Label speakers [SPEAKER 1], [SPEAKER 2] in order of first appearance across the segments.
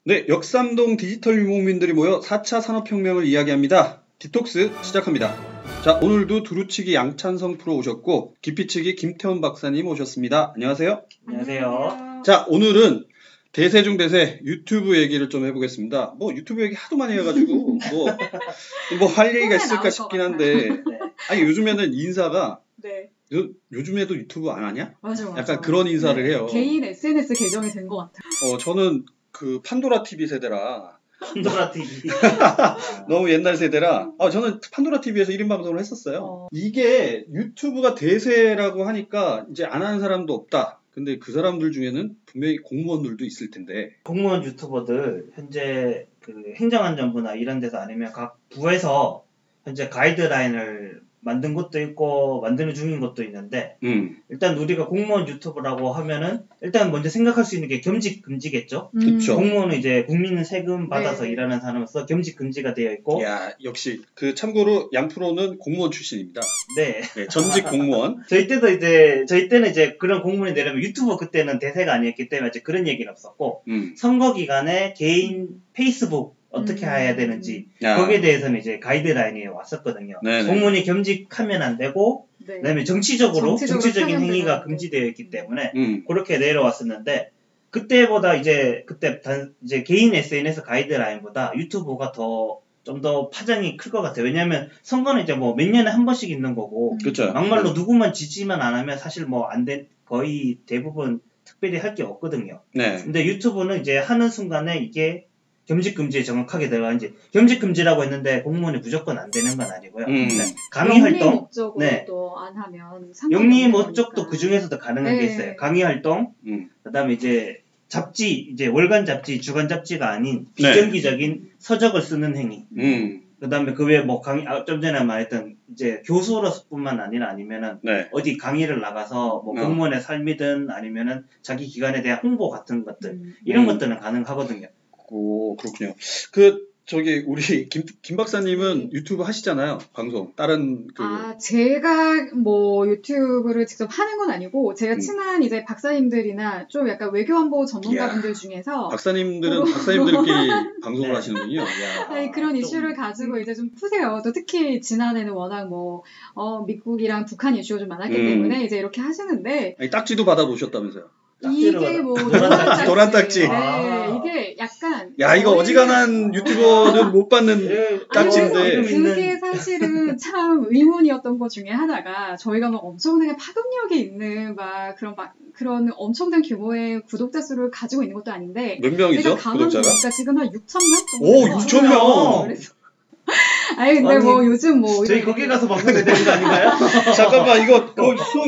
[SPEAKER 1] 네, 역삼동 디지털 유목민들이 모여 4차 산업혁명을 이야기합니다. 디톡스 시작합니다. 자, 오늘도 두루치기 양찬성 프로 오셨고 깊이치기 김태원 박사님 오셨습니다. 안녕하세요.
[SPEAKER 2] 안녕하세요.
[SPEAKER 1] 자, 오늘은 대세 중 대세 유튜브 얘기를 좀 해보겠습니다. 뭐 유튜브 얘기 하도 많이 해가지고 뭐 할 얘기가 있을까 싶긴 한데
[SPEAKER 2] 네.
[SPEAKER 1] 아니 요즘에는 인사가
[SPEAKER 3] 네.
[SPEAKER 1] 요즘에도 유튜브 안 하냐?
[SPEAKER 3] 맞아.
[SPEAKER 1] 약간 그런 인사를 해요.
[SPEAKER 3] 개인 SNS 계정이 된 것 같아요.
[SPEAKER 1] 저는 그 판도라 TV 세대라
[SPEAKER 2] 판도라 TV.
[SPEAKER 1] 너무 옛날 세대라 저는 판도라 TV에서 1인 방송을 했었어요. 이게 유튜브가 대세라고 하니까 이제 안 하는 사람도 없다. 근데 그 사람들 중에는 분명히 공무원들도 있을 텐데
[SPEAKER 2] 공무원 유튜버들 현재 그 행정안전부나 이런 데서 아니면 각 부에서 현재 가이드라인을 만든 것도 있고 만드는 중인 것도 있는데 일단 우리가 공무원 유튜브라고 하면은 일단 먼저 생각할 수 있는 게 겸직 금지겠죠.
[SPEAKER 1] 그쵸.
[SPEAKER 2] 공무원은 이제 국민 세금 받아서
[SPEAKER 3] 네.
[SPEAKER 2] 일하는 사람으로서 겸직 금지가 되어 있고.
[SPEAKER 1] 야 역시 그 참고로 양프로는 공무원 출신입니다.
[SPEAKER 2] 네.
[SPEAKER 1] 네, 전직 공무원.
[SPEAKER 2] 저희 때는 이제 그런 공무원이 내려면 유튜버 그때는 대세가 아니었기 때문에 이제 그런 얘기는 없었고 선거 기간에 개인 페이스북 어떻게 해야 되는지 거기에 대해서는 이제 가이드라인이 왔었거든요.
[SPEAKER 1] 네네.
[SPEAKER 2] 공무원이 겸직하면 안 되고
[SPEAKER 3] 네.
[SPEAKER 2] 그다음에 정치적인 행위가
[SPEAKER 3] 편향되는
[SPEAKER 2] 금지되어 있기 때문에
[SPEAKER 1] 그렇게
[SPEAKER 2] 그렇게 내려왔었는데 그때보다 이제 개인 SNS 가이드라인보다 유튜브가 좀 더 파장이 클 것 같아요. 왜냐하면 선거는 이제 뭐 몇 년에 한 번씩 있는 거고
[SPEAKER 1] 그렇죠.
[SPEAKER 2] 막말로 누구만 지지만 안 하면 사실 뭐 거의 대부분 특별히 할 게 없거든요.
[SPEAKER 1] 네.
[SPEAKER 2] 근데 유튜브는 이제 하는 순간에 이게 겸직금지에 정확하게 들어가는지 겸직금지라고 했는데 공무원이 무조건 안 되는 건 아니고요. 강의 활동,
[SPEAKER 3] 목적으로도 안 하면
[SPEAKER 2] 영리 목적도 그 중에서도 가능한 게
[SPEAKER 3] 네.
[SPEAKER 2] 있어요. 강의 활동, 그다음에 이제 이제 월간 잡지, 주간 잡지가 아닌 비정기적인 서적을 쓰는 행위. 그다음에 그 외에 뭐 좀 전에 말했던 이제 교수로서뿐만 아니라 아니면은 어디 강의를 나가서 뭐 공무원의 삶이든 아니면은 자기 기관에 대한 홍보 같은 것들 이런 것들은 가능하거든요.
[SPEAKER 1] 오, 그렇군요. 우리 김 박사님은 유튜브 하시잖아요. 방송. 다른
[SPEAKER 3] 제가 뭐 유튜브를 직접 하는 건 아니고 제가 친한 이제 박사님들이나 좀 약간 외교안보 전문가분들 중에서
[SPEAKER 1] 박사님들은 박사님들끼리 방송을 하시는군요.
[SPEAKER 3] 아니, 그런 이슈를 가지고 이제 좀 푸세요. 또 특히 지난해는 워낙 미국이랑 북한 이슈가 좀 많았기 때문에 이제 이렇게 하시는데
[SPEAKER 1] 딱지도 받아보셨다면서요.
[SPEAKER 3] 이게 뭐
[SPEAKER 1] 노란 딱지.
[SPEAKER 3] 네, 이게 약간
[SPEAKER 1] 이거 어지간한 유튜버는 못 받는 딱지인데
[SPEAKER 3] 그게 사실은 참 의문이었던 것 중에 하나가 저희가 막 엄청나게 파급력이 있는 그런 엄청난 규모의 구독자 수를 가지고 있는 것도 아닌데
[SPEAKER 1] 몇 명이죠? 구독자가?
[SPEAKER 3] 지금 한 6,000명 정도.
[SPEAKER 1] 오, 6,000명.
[SPEAKER 3] 아니 근데 요즘
[SPEAKER 2] 저희 거기 가서 방송해야 되는 거 아닌가요?
[SPEAKER 1] 잠깐만 이거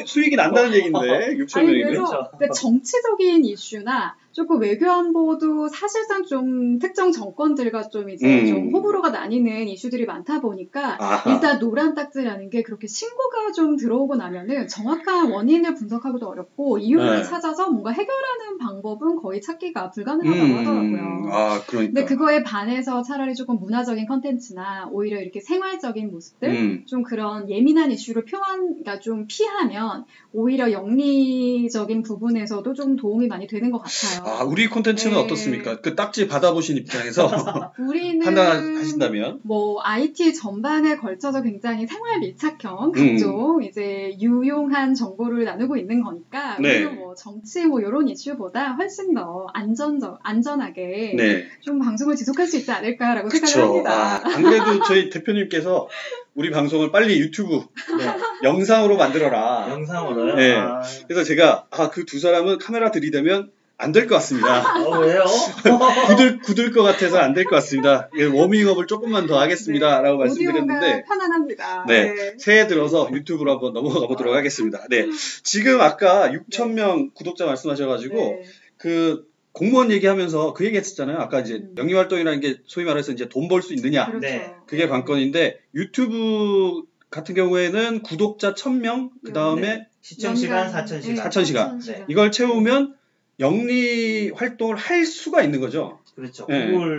[SPEAKER 1] 수익이 난다는 얘기인데 6,000명이면.
[SPEAKER 3] 그래서 정치적인 이슈나 조금 외교안보도 사실상 좀 특정 정권들과 좀 이제 좀 호불호가 나뉘는 이슈들이 많다 보니까 일단 노란 딱지라는 게 그렇게 신고가 좀 들어오고 나면은 정확한 원인을 분석하기도 어렵고 이유를 찾아서 뭔가 해결하는 방법은 거의 찾기가 불가능하다고 하더라고요.
[SPEAKER 1] 그러니까.
[SPEAKER 3] 근데 그거에 반해서 차라리 조금 문화적인 컨텐츠나 오히려 이렇게 생활적인 모습들 좀 그런 예민한 이슈를 그러니까 좀 피하면 오히려 영리적인 부분에서도 좀 도움이 많이 되는 것 같아요.
[SPEAKER 1] 우리 콘텐츠는 어떻습니까? 그 딱지 받아보신 입장에서
[SPEAKER 3] 우리는
[SPEAKER 1] 판단하신다면?
[SPEAKER 3] IT 전반에 걸쳐서 굉장히 생활 밀착형 각종 이제 유용한 정보를 나누고 있는 거니까 오히려 정치 이런 이슈보다 훨씬 더 안전하게 좀 방송을 지속할 수 있지 않을까라고 생각을 합니다.
[SPEAKER 1] 안 그래도 저희 대표님께서 우리 방송을 빨리 유튜브 영상으로 만들어라.
[SPEAKER 2] 영상으로요?
[SPEAKER 1] 네. 그래서 제가 그 두 사람은 카메라 들이대면 안 될 것 같습니다.
[SPEAKER 2] 왜요?
[SPEAKER 1] 굳을 것 같아서 안 될 것 같습니다. 워밍업을 조금만 더 하겠습니다.라고 말씀드렸는데.
[SPEAKER 3] 오디오가 편안합니다.
[SPEAKER 1] 새해 들어서 유튜브로 한번 넘어가 보도록 하겠습니다. 지금 아까 6,000명 구독자 말씀하셔가지고 그 공무원 얘기하면서 그 얘기했었잖아요. 아까 이제 영리활동이라는 게 소위 말해서 이제 돈 벌 수 있느냐. 그게 관건인데 유튜브 같은 경우에는 구독자 1,000명 그 다음에
[SPEAKER 2] 시청시간 4,000시간.
[SPEAKER 1] 4,000시간. 이걸 채우면 영리 활동을 할 수가 있는 거죠.
[SPEAKER 2] 그렇죠.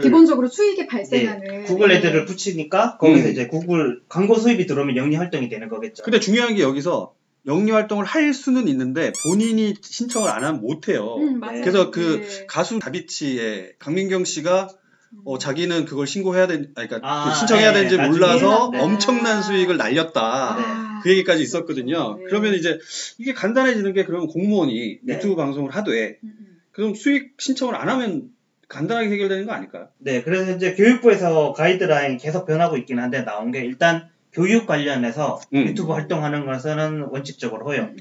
[SPEAKER 3] 기본적으로 수익이 발생하는.
[SPEAKER 2] 구글 애들을 붙이니까 거기서 이제 구글 광고 수입이 들어오면 영리 활동이 되는 거겠죠.
[SPEAKER 1] 근데 중요한 게 여기서 영리 활동을 할 수는 있는데 본인이 신청을 안 하면 못 해요.
[SPEAKER 3] 맞아요.
[SPEAKER 1] 그래서 그 가수 다비치의 강민경 씨가 자기는 그걸 신고해야 그러니까 신청해야 되는지 몰라서 엄청난 수익을 날렸다. 그 얘기까지 있었거든요. 그러면 이제 이게 간단해지는 게 그러면 공무원이 유튜브 방송을 하되 그럼 수익 신청을 안 하면 간단하게 해결되는 거 아닐까요?
[SPEAKER 2] 네, 그래서 이제 교육부에서 가이드라인 계속 변하고 있긴 한데 나온 게 일단 교육 관련해서 유튜브 활동하는 것은 원칙적으로 허용.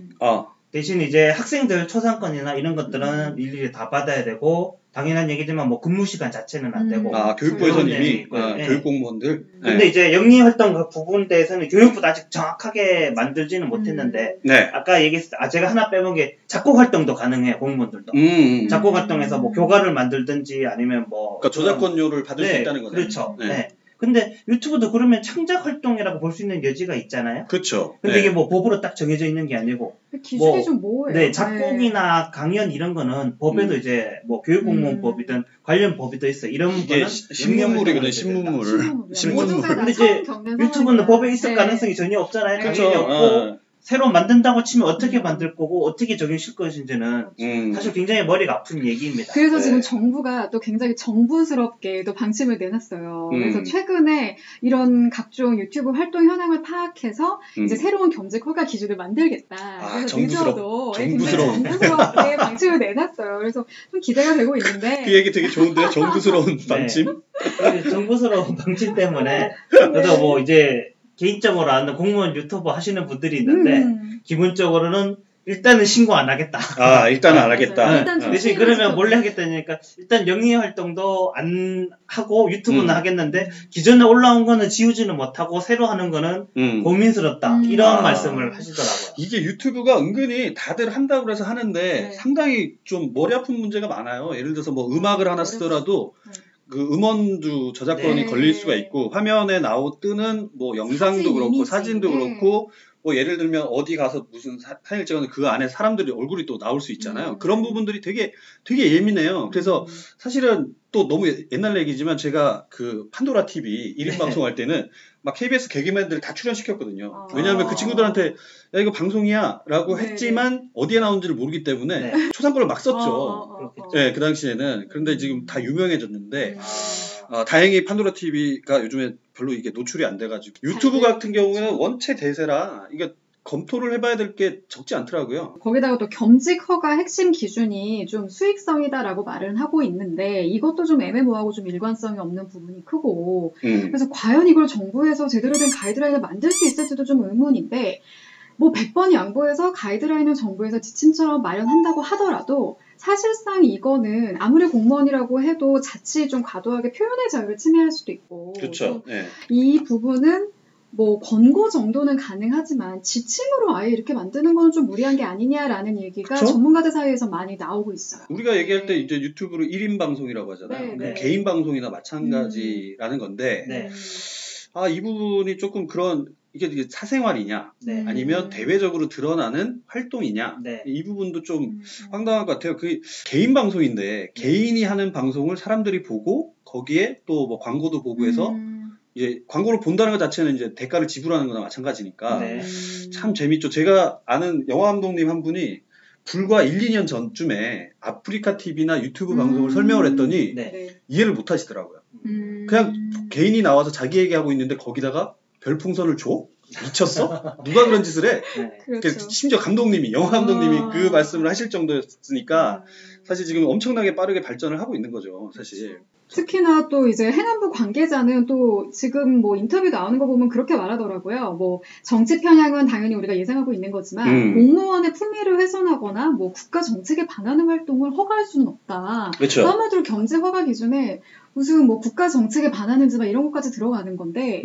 [SPEAKER 2] 대신 이제 학생들 초상권이나 이런 것들은 일일이 다 받아야 되고 당연한 얘기지만 뭐 근무 시간 자체는 안 되고.
[SPEAKER 1] 교육부에서는 이미 교육 공무원들.
[SPEAKER 2] 근데 이제 영리 활동 그 부분 대해서는 교육부도 아직 정확하게 만들지는 못했는데 아까 얘기했을 때 제가 하나 빼본 게 작곡 활동도 가능해요 공무원들도. 작곡 활동에서 뭐 교가를 만들든지 아니면 뭐
[SPEAKER 1] 그러니까 저작권료를 받을 수 있다는 거죠.
[SPEAKER 2] 그렇죠. 네. 근데 유튜브도 그러면 창작 활동이라고 볼 수 있는 여지가 있잖아요.
[SPEAKER 1] 그렇죠.
[SPEAKER 2] 근데 이게 뭐 법으로 딱 정해져 있는 게 아니고
[SPEAKER 3] 기준이 좀 뭐예요?
[SPEAKER 2] 네, 작곡이나 강연 이런 거는 법에도 이제 뭐 교육공무원법이든 관련 법이 더 있어. 이런 거는
[SPEAKER 1] 신문물이거든요. 신문물.
[SPEAKER 2] 근데 이제 유튜브는 법에 있을 가능성이 전혀 없잖아요. 당연히 없고 새로 만든다고 치면 어떻게 만들 거고 어떻게 적용실 것인지는 사실 굉장히 머리가 아픈 얘기입니다.
[SPEAKER 3] 그래서 지금 정부가 또 굉장히 정부스럽게 또 방침을 내놨어요. 그래서 최근에 이런 각종 유튜브 활동 현황을 파악해서 이제 새로운 겸직 허가 기준을 만들겠다. 그래서 늦어도 굉장히 정부스럽게 방침을 내놨어요. 그래서 좀 기대가 되고 있는데
[SPEAKER 1] 그 얘기 되게 좋은데요. 정부스러운 방침?
[SPEAKER 2] 정부스러운 방침 때문에 그래서 뭐 이제 개인적으로 아는 공무원 유튜버 하시는 분들이 있는데 기본적으로는 일단은 신고 안 하겠다.
[SPEAKER 1] 일단은 안 하겠다.
[SPEAKER 2] 대신 그러면 몰래 하겠다니까 일단 영리 활동도 안 하고 유튜브는 하겠는데 기존에 올라온 거는 지우지는 못하고 새로 하는 거는 고민스럽다. 이런 말씀을 하시더라고요.
[SPEAKER 1] 이게 유튜브가 은근히 다들 한다고 해서 하는데 상당히 좀 머리 아픈 문제가 많아요. 예를 들어서 뭐 음악을 하나 쓰더라도 그 음원도 저작권이 걸릴 수가 있고 화면에 뜨는 뭐 영상도 그렇고 사진도 그렇고 뭐 예를 들면 어디 가서 무슨 사진을 찍었는데 그 안에 사람들이 얼굴이 또 나올 수 있잖아요. 그런 부분들이 되게 예민해요. 그래서 사실은 또 너무 옛날 얘기지만 제가 그 판도라 TV 1인 방송할 때는 막 KBS 개그맨들 다 출연시켰거든요. 왜냐하면 그 친구들한테 야 이거 방송이야 라고 했지만 어디에 나온지를 모르기 때문에 초상권을 막 썼죠. 그 당시에는. 그런데 지금 다 유명해졌는데 다행히 판도라 TV가 요즘에 별로 이게 노출이 안 돼가지고 유튜브 같은 경우에는 원체 대세라 이게 검토를 해봐야 될 게 적지 않더라고요.
[SPEAKER 3] 거기다가 또 겸직 허가 핵심 기준이 좀 수익성이다라고 말은 하고 있는데 이것도 좀 애매모호하고 좀 일관성이 없는 부분이 크고 그래서 과연 이걸 정부에서 제대로 된 가이드라인을 만들 수 있을지도 좀 의문인데 뭐 100번 양보해서 가이드라인을 정부에서 지침처럼 마련한다고 하더라도 사실상 이거는 아무리 공무원이라고 해도 자칫 좀 과도하게 표현의 자유를 침해할 수도 있고
[SPEAKER 1] 그렇죠.
[SPEAKER 3] 이 부분은 뭐 권고 정도는 가능하지만 지침으로 아예 이렇게 만드는 건 좀 무리한 게 아니냐라는 얘기가
[SPEAKER 1] 그쵸?
[SPEAKER 3] 전문가들 사이에서 많이 나오고 있어요.
[SPEAKER 1] 우리가 얘기할 때 이제 유튜브로 1인 방송이라고 하잖아요. 개인 방송이나 마찬가지라는 건데 이 부분이 조금 그런 이게 사생활이냐 아니면 대외적으로 드러나는 활동이냐 이 부분도 좀 황당할 것 같아요. 그 개인 방송인데 개인이 하는 방송을 사람들이 보고 거기에 또 뭐 광고도 보고 해서 이제 광고를 본다는 것 자체는 이제 대가를 지불하는 거나 마찬가지니까 참 재밌죠. 제가 아는 영화 감독님 한 분이 불과 1, 2년 전쯤에 아프리카 TV나 유튜브 방송을 설명을 했더니 이해를 못 하시더라고요. 그냥 개인이 나와서 자기 얘기하고 있는데 거기다가 별풍선을 줘? 미쳤어? 누가 그런 짓을 해?
[SPEAKER 3] 그렇죠.
[SPEAKER 1] 심지어 감독님이, 영화 감독님이 그 말씀을 하실 정도였으니까 사실 지금 엄청나게 빠르게 발전을 하고 있는 거죠, 사실.
[SPEAKER 3] 특히나 또 이제 행안부 관계자는 또 지금 뭐 인터뷰 나오는 거 보면 그렇게 말하더라고요. 뭐 정치 편향은 당연히 우리가 예상하고 있는 거지만 공무원의 품위를 훼손하거나 뭐 국가 정책에 반하는 활동을 허가할 수는 없다.
[SPEAKER 1] 그렇죠.
[SPEAKER 3] 한마디로 겸직 허가 기준에 무슨 뭐 국가 정책에 반하는지 막 이런 것까지 들어가는 건데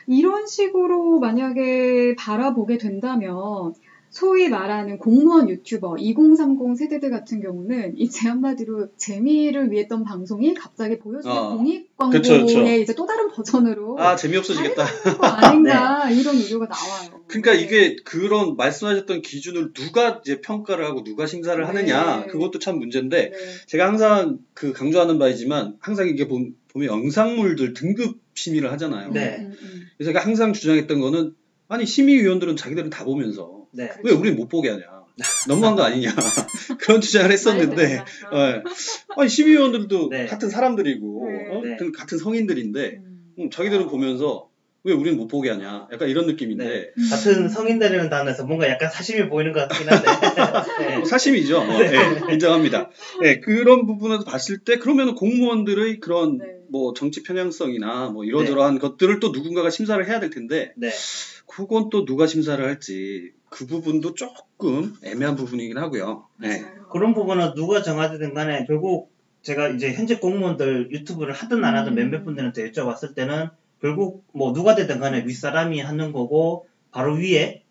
[SPEAKER 3] 이런 식으로 만약에 바라보게 된다면 소위 말하는 공무원 유튜버 2030 세대들 같은 경우는 이제 한마디로 재미를 위해 했던 방송이 갑자기 보여주는 공익 광고의
[SPEAKER 1] 그쵸.
[SPEAKER 3] 이제 또 다른 버전으로
[SPEAKER 1] 재미없어지겠다.
[SPEAKER 3] 거 아닌가 이런 우려가 나와요.
[SPEAKER 1] 그러니까 이게 그런 말씀하셨던 기준을 누가 이제 평가를 하고 누가 심사를 하느냐 그것도 참 문제인데 제가 항상 그 강조하는 바이지만 항상 이게 보면 영상물들 등급 심의를 하잖아요. 그래서 제가 항상 주장했던 거는 아니 심의위원들은 자기들은 다 보면서
[SPEAKER 2] 네.
[SPEAKER 1] 왜 우린 못 보게 하냐. 너무한 거 아니냐. 그런 주장을 했었는데, 아니, 심의위원들도
[SPEAKER 2] 네.
[SPEAKER 1] 같은 사람들이고,
[SPEAKER 2] 네.
[SPEAKER 1] 같은 성인들인데, 자기들은 보면서 왜 우리는 못 보게 하냐. 약간 이런 느낌인데.
[SPEAKER 2] 네. 같은 성인들이라는 단어에서 뭔가 약간 사심이 보이는 것 같긴 한데. 네.
[SPEAKER 1] 사심이죠. 네, 인정합니다. 네, 그런 부분에서 봤을 때, 그러면 공무원들의 그런 뭐 정치 편향성이나 뭐 이러저러한 것들을 또 누군가가 심사를 해야 될 텐데, 그건 또 누가 심사를 할지, 그 부분도 조금 애매한 부분이긴 하고요. 네.
[SPEAKER 2] 그런 부분은 누가 정하든 간에 결국 제가 이제 현재 공무원들 유튜브를 하든 안 하든 몇몇 분들한테 여쭤봤을 때는 결국 뭐 누가 되든 간에 윗사람이 하는 거고 바로 위에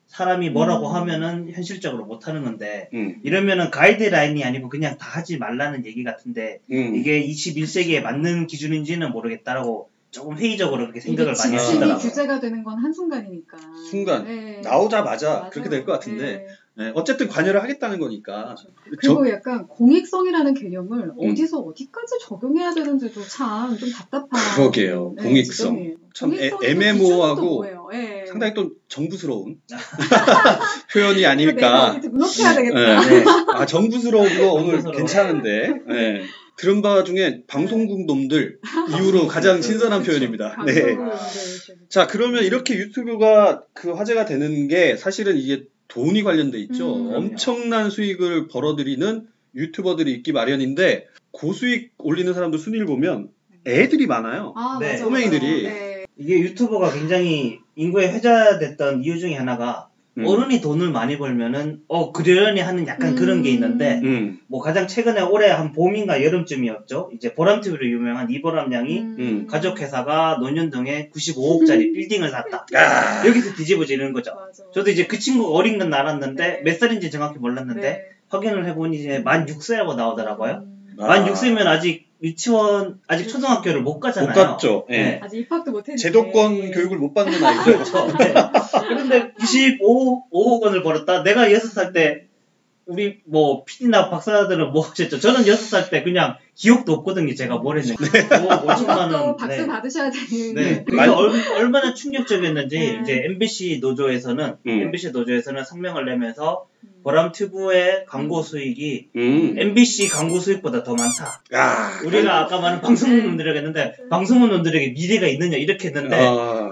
[SPEAKER 2] 사람이 뭐라고 하면은 현실적으로 못 하는 건데 이러면은 가이드라인이 아니고 그냥 다 하지 말라는 얘기 같은데 이게 21세기에 맞는 기준인지는 모르겠다라고 조금 회의적으로 그렇게 생각을 많이 하시더라고요.
[SPEAKER 3] 규제가 되는 건 한순간이니까.
[SPEAKER 1] 순간 나오자마자 그렇게 될 것 같은데 어쨌든 관여를 하겠다는 거니까.
[SPEAKER 3] 그리고 약간 공익성이라는 개념을 어디서 어디까지 적용해야 되는지도 참 좀 답답한.
[SPEAKER 1] 그러게요. 공익성. 참 애매모호하고 상당히 또 정부스러운 표현이 아닐까.
[SPEAKER 3] 어디 등록해야 되겠다.
[SPEAKER 1] 정부스러운 거 오늘 괜찮은데. 들은 바 중에 방송국 놈들 이후로 가장 신선한 표현입니다. 네. 자, 그러면 이렇게 유튜브가 그 화제가 되는 게 사실은 이게 돈이 관련돼 있죠. 엄청난 수익을 벌어들이는 유튜버들이 있기 마련인데 고수익 올리는 사람들 순위를 보면 애들이 많아요. 꼬맹이들이.
[SPEAKER 2] 이게 유튜버가 굉장히 인구에 회자됐던 이유 중에 하나가 어른이 돈을 많이 벌면은 그러려니 하는 약간 그런 게 있는데 뭐 가장 최근에 올해 한 봄인가 여름쯤이었죠. 이제 보람TV로 유명한 이보람 양이 가족회사가 논현동에 95억짜리 빌딩을 샀다. 여기서 뒤집어지는 거죠. 저도 이제 그 친구 어린 건 알았는데 몇 살인지 정확히 몰랐는데 확인을 해보니 이제 만 6세라고 나오더라고요. 만 6세면 아직 유치원, 아직 초등학교를 못 가잖아요.
[SPEAKER 1] 못 갔죠.
[SPEAKER 3] 아직 입학도 못 했는데.
[SPEAKER 1] 제도권 교육을 못 받는 아이죠.
[SPEAKER 2] 그렇죠. 그런데 95억 원을 벌었다. 내가 6살 때 우리 뭐 PD나 박사들은 뭐 하셨죠? 저는 6살 때 그냥 기억도 없거든요. 제가 뭘 했는지. 5천만 원.
[SPEAKER 3] 박수 받으셔야 되는.
[SPEAKER 2] 네. 그게 얼마나 충격적이었는지 이제 MBC 노조에서는 성명을 내면서 보람튜브의 광고 수익이 MBC 광고 수익보다 더 많다. 우리가 아까 말한 방송국 놈들이라고 했는데 방송국 놈들에게 미래가 있느냐 이렇게 했는데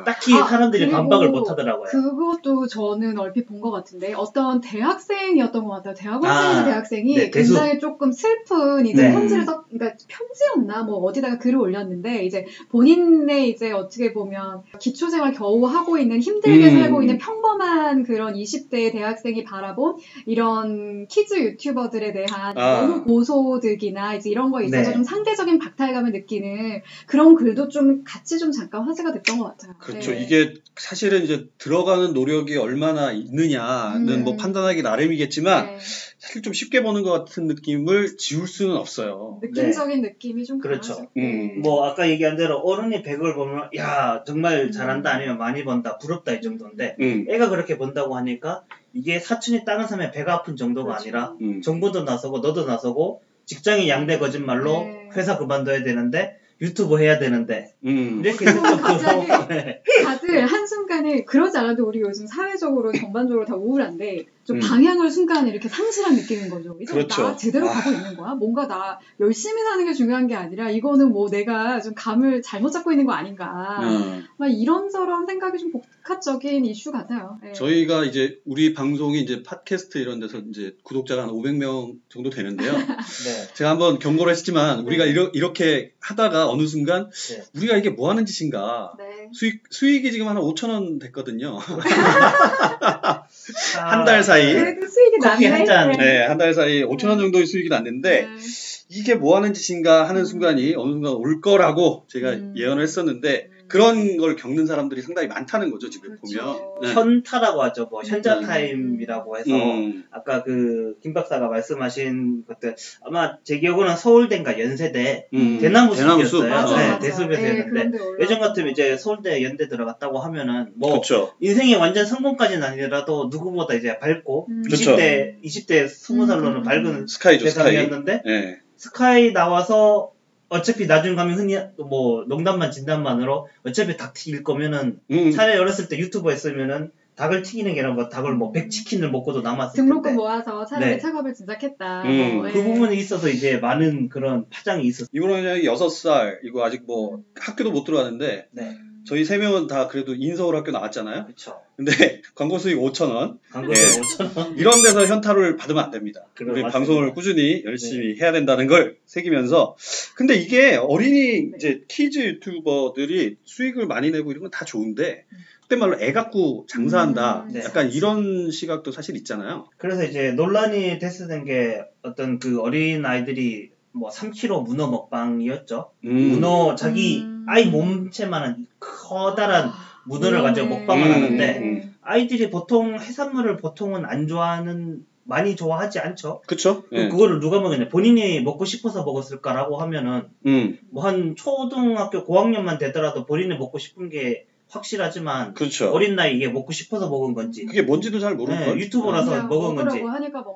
[SPEAKER 2] 딱히 사람들이 반박을 못 하더라고요.
[SPEAKER 3] 그것도 저는 얼핏 본 것 같은데 어떤 대학생이었던 것 같아요. 대학원생에서 대학생이 굉장히 조금 슬픈 이제 편지를 그러니까 편지였나 뭐 어디다가 글을 올렸는데 이제 본인의 이제 어떻게 보면 기초생활 겨우 하고 있는 힘들게 살고 있는 평범한 그런 20대 대학생이 바라본 이런 키즈 유튜버들에 대한 너무 고소득이나 이제 이런 거에 있어서 좀 상대적인 박탈감을 느끼는 그런 글도 좀 같이 좀 잠깐 화제가 됐던 것 같아요.
[SPEAKER 1] 그렇죠. 이게 사실은 이제 들어가는 노력이 얼마나 있느냐는 뭐 판단하기 나름이겠지만 사실 좀 쉽게 보는 것 같은 느낌을 지울 수는 없어요.
[SPEAKER 3] 느낌적인 느낌이 좀
[SPEAKER 2] 그렇죠. 뭐 아까 얘기한 대로 어른이 100을 보면 야 정말 잘한다 아니면 많이 번다 부럽다 이 정도인데 애가 그렇게 번다고 하니까 이게 사촌이 다른 사람의 배가 아픈 정도가 아니라 정부도 나서고 너도 나서고 직장이 양대 거짓말로 회사 그만둬야 되는데 유튜브 해야 되는데 이렇게
[SPEAKER 3] 갑자기 다들 한순간에 그러지 않아도 우리 요즘 사회적으로 전반적으로 다 우울한데 좀 방향을 순간에 이렇게 상실한 느낌인 거죠. 이제 나 제대로 가고 있는 거야? 뭔가 나 열심히 사는 게 중요한 게 아니라 이거는 뭐 내가 좀 감을 잘못 잡고 있는 거 아닌가 막 이런저런 생각이 좀 복합적인 이슈 같아요.
[SPEAKER 1] 저희가 이제 우리 방송이 이제 팟캐스트 이런 데서 이제 구독자가 한 500명 정도 되는데요. 제가 한번 경고를 했지만 우리가 이렇게 하다가 어느 순간 우리가 이게 뭐 하는 짓인가 수익이 지금 한 5,000원 됐거든요. 한 달 사이.
[SPEAKER 3] 그래도 수익이 났네.
[SPEAKER 1] 한 달 사이 5,000원 정도의 수익이 났는데 이게 뭐 하는 짓인가 하는 순간이 어느 순간 올 거라고 제가 예언을 했었는데 그런 걸 겪는 사람들이 상당히 많다는 거죠, 지금 보면.
[SPEAKER 2] 현타라고 하죠. 뭐 현자타임이라고 해서 아까 그 김 박사가 말씀하신 것들 아마 제 기억으로는 서울대인가 연세대 대나무 숲이었어요. 대숲이었는데 예전 같으면 이제 서울대 연대 들어갔다고 하면은 뭐 인생이 완전 성공까지는 아니라도 누구보다 이제 밝고 20대 20살로는 밝은 세상이었는데 스카이 나와서 어차피 나중 가면 흔히 뭐 농담만 진담만으로 어차피 닭튀길 거면은 차라리 어렸을 때 유튜버 했으면은 닭을 튀기는 게 아니라 뭐 닭을 뭐 100치킨을 먹고도 남았을
[SPEAKER 3] 등록금
[SPEAKER 2] 텐데.
[SPEAKER 3] 모아서 차라리
[SPEAKER 2] 네.
[SPEAKER 3] 작업을 진작했다.
[SPEAKER 2] 그 부분에 있어서 이제 많은 그런 파장이 있었어요.
[SPEAKER 1] 이분은 6살, 이거 아직 뭐 학교도 못 들어가는데
[SPEAKER 2] 네.
[SPEAKER 1] 저희 3명은 다 그래도 인서울 학교 나왔잖아요.
[SPEAKER 2] 그렇죠.
[SPEAKER 1] 근데 광고 수익 5,000원.
[SPEAKER 2] 광고 수익 5,000원.
[SPEAKER 1] 이런 데서 현타를 받으면 안 됩니다. 우리
[SPEAKER 2] 맞습니다.
[SPEAKER 1] 방송을 꾸준히 열심히 해야 된다는 걸 새기면서. 근데 이게 어린이 이제 키즈 유튜버들이 수익을 많이 내고 이런 건 다 좋은데 그때 말로 애 갖고 장사한다.
[SPEAKER 2] 네.
[SPEAKER 1] 약간 이런 시각도 사실 있잖아요.
[SPEAKER 2] 그래서 이제 논란이 됐었던 게 어떤 그 어린 아이들이 뭐 3kg 문어 먹방이었죠. 문어 자기 아이 몸체만한 커다란 문어를 가지고 먹방을 하는데 아이들이 보통 해산물을 보통은 안 좋아하는 많이 좋아하지 않죠.
[SPEAKER 1] 그렇죠. 네.
[SPEAKER 2] 그거를 누가 먹었냐? 본인이 먹고 싶어서 먹었을까라고 하면은 뭐 한 초등학교 고학년만 되더라도 본인이 먹고 싶은 게 확실하지만
[SPEAKER 1] 그렇죠.
[SPEAKER 2] 어린 나이 이게 먹고 싶어서 먹은 건지
[SPEAKER 1] 그게 뭔지도 잘 모르는 거예요.
[SPEAKER 2] 유튜버라서 먹은 건지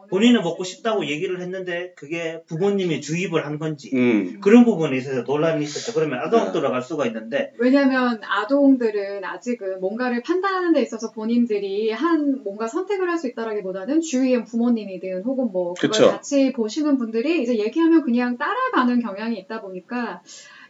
[SPEAKER 2] 본인은
[SPEAKER 3] 거지.
[SPEAKER 2] 먹고 싶다고 얘기를 했는데 그게 부모님이 주입을 한 건지
[SPEAKER 1] 음.
[SPEAKER 2] 그런 부분에 있어서 논란이 있었죠. 그러면 아동 들어갈 수가 있는데
[SPEAKER 3] 왜냐하면 아동들은 아직은 뭔가를 판단하는 데 있어서 본인들이 한 뭔가 선택을 할 수 있다라기보다는 주위에 부모님이든 혹은 뭐 그걸
[SPEAKER 1] 그쵸.
[SPEAKER 3] 같이 보시는 분들이 이제 얘기하면 그냥 따라가는 경향이 있다 보니까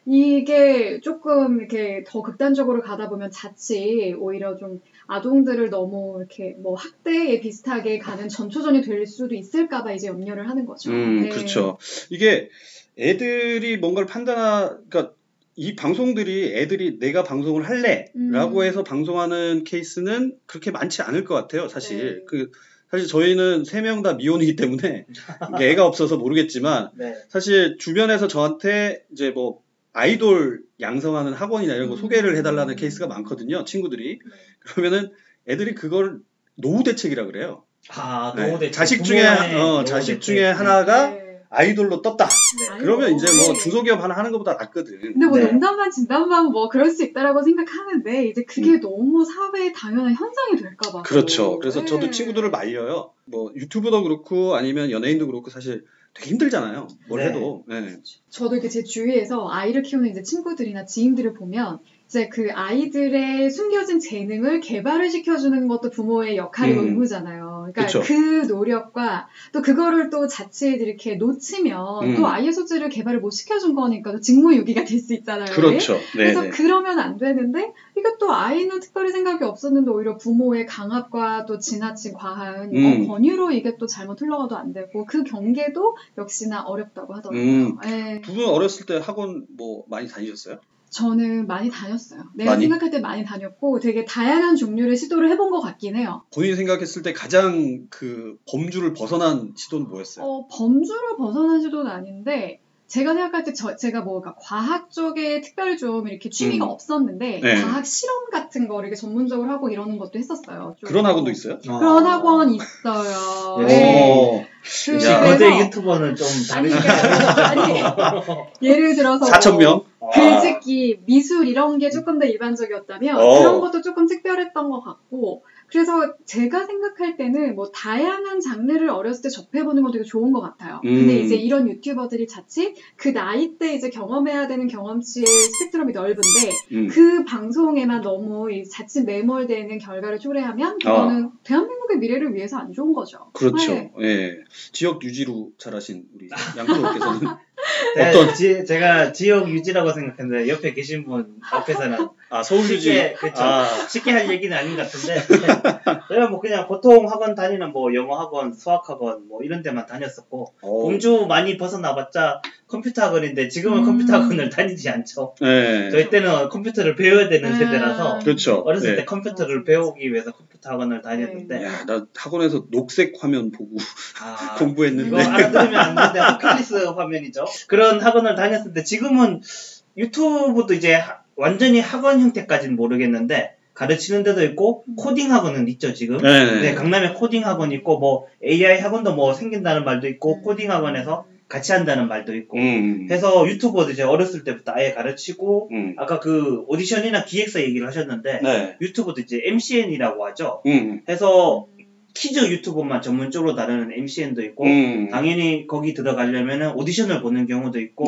[SPEAKER 3] 이게 조금 이렇게 더 극단적으로 가다 보면 자칫 오히려 좀 아동들을 너무 이렇게 뭐 학대에 비슷하게 가는 전초전이 될 수도 있을까봐 이제 염려를 하는 거죠. 네.
[SPEAKER 1] 그렇죠. 이게 애들이 뭔가를 그러니까 이 방송들이 애들이 내가 방송을 할래라고 해서 방송하는 케이스는 그렇게 많지 않을 것 같아요. 사실
[SPEAKER 3] 네.
[SPEAKER 1] 사실 저희는 3명 다 미혼이기 때문에 이게 애가 없어서 모르겠지만
[SPEAKER 2] 네.
[SPEAKER 1] 사실 주변에서 저한테 이제 뭐 아이돌 양성하는 학원이나 이런 거 소개를 해달라는 케이스가 많거든요. 친구들이. 그러면은 애들이 그걸 노후 대책이라 그래요.
[SPEAKER 2] 노후 대책.
[SPEAKER 1] 자식 중에 하나가 아이돌로 떴다.
[SPEAKER 2] 네.
[SPEAKER 1] 그러면 이제 뭐 중소기업 하나 하는 것보다 낫거든.
[SPEAKER 3] 근데 뭐 농담반 진담반 뭐 그럴 수 있다라고 생각하는데 이제 그게 너무 사회의 당연한 현상이 될까봐.
[SPEAKER 1] 그렇죠. 그래서 저도 친구들을 말려요. 뭐 유튜브도 그렇고 아니면 연예인도 그렇고 사실 되게 힘들잖아요. 뭘 해도. 네. 저도
[SPEAKER 3] 이렇게 제 주위에서 아이를 키우는 이제 친구들이나 지인들을 보면 이제 그 아이들의 숨겨진 재능을 개발을 시켜주는 것도 부모의 역할이고 의무잖아요. 그러니까
[SPEAKER 1] 그쵸.
[SPEAKER 3] 그 노력과 또 그거를 또 자칫 이렇게 놓치면 또 아이의 소질을 개발을 못 시켜준 거니까 또 직무유기가 될 수 있잖아요.
[SPEAKER 1] 그렇죠.
[SPEAKER 3] 그래서 그러면 안 되는데 이것도 아이는 특별히 생각이 없었는데 오히려 부모의 강압과 또 지나친 과한 권유로 이게 또 잘못 흘러가도 안 되고 그 경계도 역시나 어렵다고 하더라고요.
[SPEAKER 1] 두 분 어렸을 때 학원 뭐 많이 다니셨어요?
[SPEAKER 3] 저는 많이 다녔어요. 내가 생각할 때 많이 다녔고 되게 다양한 종류의 시도를 해본 것 같긴 해요.
[SPEAKER 1] 본인이 생각했을 때 가장 그 범주를 벗어난 시도는 뭐였어요?
[SPEAKER 3] 범주를 벗어난 시도는 아닌데 제가 생각할 때 제가 뭐가 과학 쪽에 특별히 좀 이렇게 취미가 없었는데 과학 실험 같은 거 이렇게 전문적으로 하고 이러는 것도 했었어요. 좀.
[SPEAKER 1] 그런 학원도 있어요?
[SPEAKER 3] 그런 학원 있어요.
[SPEAKER 2] 네. 거대 유튜버는 좀
[SPEAKER 3] 아니, 예를 들어서
[SPEAKER 1] 4,000명?
[SPEAKER 3] 글짓기, 미술 이런 게 조금 더 일반적이었다면 그런 것도 조금 특별했던 것 같고 그래서 제가 생각할 때는 뭐 다양한 장르를 어렸을 때 접해보는 건 되게 좋은 것 같아요. 근데 이제 이런 유튜버들이 자칫 그 나이 때 이제 경험해야 되는 경험치의 스펙트럼이 넓은데 그 방송에만 너무 자칫 매몰되는 결과를 초래하면 그거는 대한민국의 미래를 위해서 안 좋은 거죠.
[SPEAKER 1] 그렇죠. 예. 지역 유지로 잘하신 우리 양도께서는
[SPEAKER 2] 제가 지역 유지라고 생각했는데 옆에 계신 분 앞에서는
[SPEAKER 1] 서울 유지
[SPEAKER 2] 그렇죠. 쉽게 할 얘기는 아닌 것 같은데 제가 뭐 그냥 보통 학원 다니는 뭐 영어 학원, 수학 학원 뭐 이런 데만 다녔었고 범주 많이 벗어나봤자 컴퓨터 학원인데 지금은 컴퓨터 학원을 다니지 않죠. 저희 때는 컴퓨터를 배워야 되는 세대라서
[SPEAKER 1] 그렇죠.
[SPEAKER 2] 어렸을 때 컴퓨터를 배우기 위해서 컴퓨터 학원을 다녔는데
[SPEAKER 1] 나 학원에서 녹색 화면 보고 공부했는데
[SPEAKER 2] 이거 알아들으면 안 되는데 오큘리스 화면이죠. 그런 학원을 다녔는데 지금은 유튜브도 이제 완전히 학원 형태까지는 모르겠는데 가르치는 데도 있고 코딩 학원은 있죠 지금. 네, 강남에 코딩 학원 있고 뭐 AI 학원도 뭐 생긴다는 말도 있고 코딩 학원에서 같이 한다는 말도 있고 해서 유튜버도 이제 어렸을 때부터 아예 가르치고 아까 그 오디션이나 기획사 얘기를 하셨는데 유튜버도 이제 MCN이라고 하죠. 해서 키즈 유튜버만 전문적으로 다루는 MCN도 있고 당연히 거기 들어가려면 오디션을 보는 경우도 있고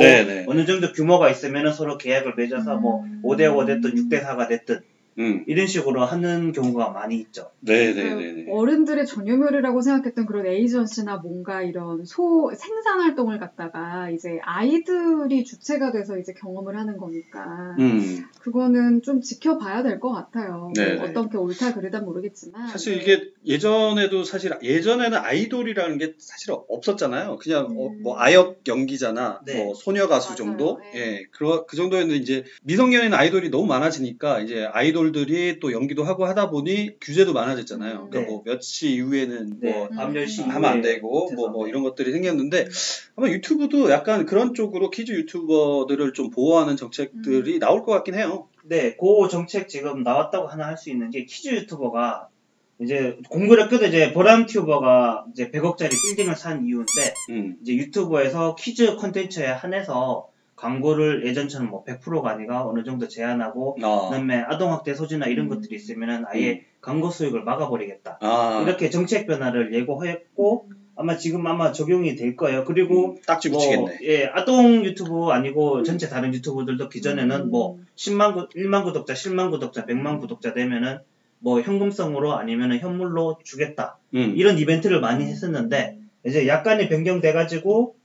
[SPEAKER 2] 어느 정도 규모가 있으면 서로 계약을 맺어서 뭐 5대5 됐든 6대4가 됐든 이런 식으로 하는 경우가 많이 있죠.
[SPEAKER 1] 네네네.
[SPEAKER 3] 어른들의 전유물이라고 생각했던 그런 에이전시나 뭔가 이런 생산 활동을 갖다가 이제 아이들이 주체가 돼서 이제 경험을 하는 거니까 그거는 좀 지켜봐야 될 것 같아요. 뭐 어떤 게 옳다 그르다 모르겠지만
[SPEAKER 1] 사실 이게 예전에는 아이돌이라는 게 사실 없었잖아요. 그냥 뭐 아역 연기자나 뭐 소녀 가수 정도, 그 정도였는데 이제 미성년인 아이돌이 너무 많아지니까 이제 아이돌들이 또 연기도 하고 하다 보니 규제도 많아졌잖아요. 그러니까 뭐 몇 시 이후에는 뭐
[SPEAKER 2] 밤 10시
[SPEAKER 1] 하면 안 되고 뭐 이런 것들이 생겼는데 아마 유튜브도 약간 그런 쪽으로 키즈 유튜버들을 좀 보호하는 정책들이 나올 것 같긴 해요.
[SPEAKER 2] 네, 그 정책 지금 나왔다고 하나 할 수 있는 게 키즈 유튜버가 이제 공교롭 게도 이제 보람튜버가 이제 100억짜리 빌딩을 산 이유인데 이제 유튜브에서 키즈 콘텐츠에 한해서 광고를 예전처럼 뭐 100%가 아니라 어느 정도 제한하고 그다음에 아동학대 소지나 이런 것들이 있으면은 아예 광고 수익을 막아버리겠다. 이렇게 정책 변화를 예고했고 아마 지금 적용이 될 거예요. 그리고
[SPEAKER 1] 딱지 붙이겠네.
[SPEAKER 2] 아동 유튜브 아니고 전체 다른 유튜브들도 기존에는 뭐 1만 구독자, 10만 구독자, 100만 구독자 되면은 뭐 현금성으로 아니면은 현물로 주겠다. 이런 이벤트를 많이 했었는데 이제 약간의 변경돼가지고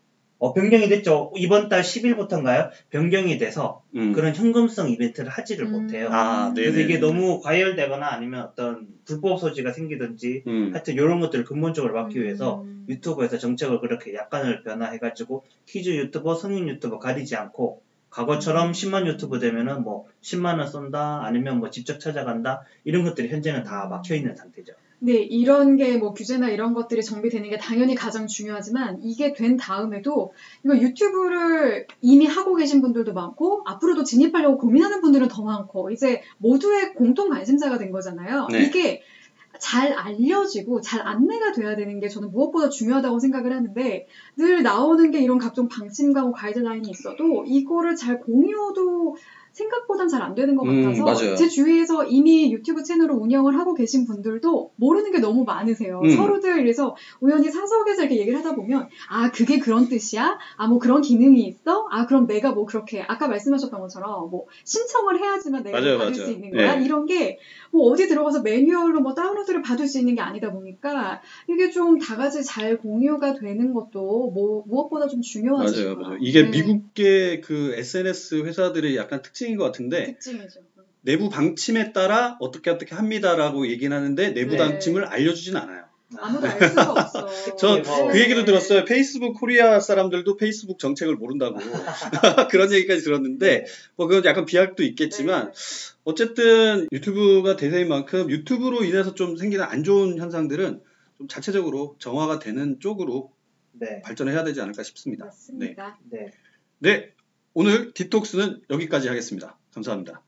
[SPEAKER 2] 변경이 됐죠. 이번 달 10일부터인가요? 변경이 돼서 그런 현금성 이벤트를 하지를 못해요. 그래서 이게 너무 과열되거나 아니면 어떤 불법 소지가 생기든지 하여튼 이런 것들을 근본적으로 막기 위해서 유튜브에서 정책을 그렇게 약간을 변화해가지고 키즈 유튜버, 성인 유튜버 가리지 않고 과거처럼 10만 유튜브 되면은 뭐 10만 원 쏜다 아니면 뭐 직접 찾아간다 이런 것들이 현재는 다 막혀 있는 상태죠.
[SPEAKER 3] 네, 이런 게 뭐 규제나 이런 것들이 정비되는 게 당연히 가장 중요하지만 이게 된 다음에도 이거 유튜브를 이미 하고 계신 분들도 많고 앞으로도 진입하려고 고민하는 분들은 더 많고 이제 모두의 공통 관심사가 된 거잖아요. 이게 잘 알려지고 잘 안내가 돼야 되는 게 저는 무엇보다 중요하다고 생각을 하는데 늘 나오는 게 이런 각종 방침과 뭐 가이드라인이 있어도 이거를 잘 공유도 생각보단 잘 안 되는 것 같아서
[SPEAKER 1] 맞아요.
[SPEAKER 3] 제 주위에서 이미 유튜브 채널을 운영을 하고 계신 분들도 모르는 게 너무 많으세요. 서로들 그래서 우연히 사석에서 이렇게 얘기를 하다 보면 그게 그런 뜻이야? 뭐 그런 기능이 있어? 그럼 내가 뭐 그렇게 아까 말씀하셨던 것처럼 뭐 신청을 해야지만 내가 받을 수 있는 거야? 이런 게 뭐 어디 들어가서 매뉴얼로 뭐 다운로드를 받을 수 있는 게 아니다 보니까 이게 좀 다 같이 잘 공유가 되는 것도 무엇보다 좀 중요하죠.
[SPEAKER 1] 맞아요. 이게 미국계 그 SNS 회사들의 약간 특징인 것 같은데
[SPEAKER 3] 특징이죠.
[SPEAKER 1] 내부 방침에 따라 어떻게 합니다라고 얘기는 하는데 내부 방침을 알려주진 않아요.
[SPEAKER 3] 아무도 알 수가 없어.
[SPEAKER 1] 저 그 얘기도 들었어요. 페이스북 코리아 사람들도 페이스북 정책을 모른다고 그런 얘기까지 들었는데 뭐 그건 약간 비약도 있겠지만 어쨌든 유튜브가 대세인 만큼 유튜브로 인해서 좀 생기는 안 좋은 현상들은 좀 자체적으로 정화가 되는 쪽으로 발전해야 되지 않을까 싶습니다.
[SPEAKER 3] 맞습니다.
[SPEAKER 1] 네, 오늘 디톡스는 여기까지 하겠습니다. 감사합니다.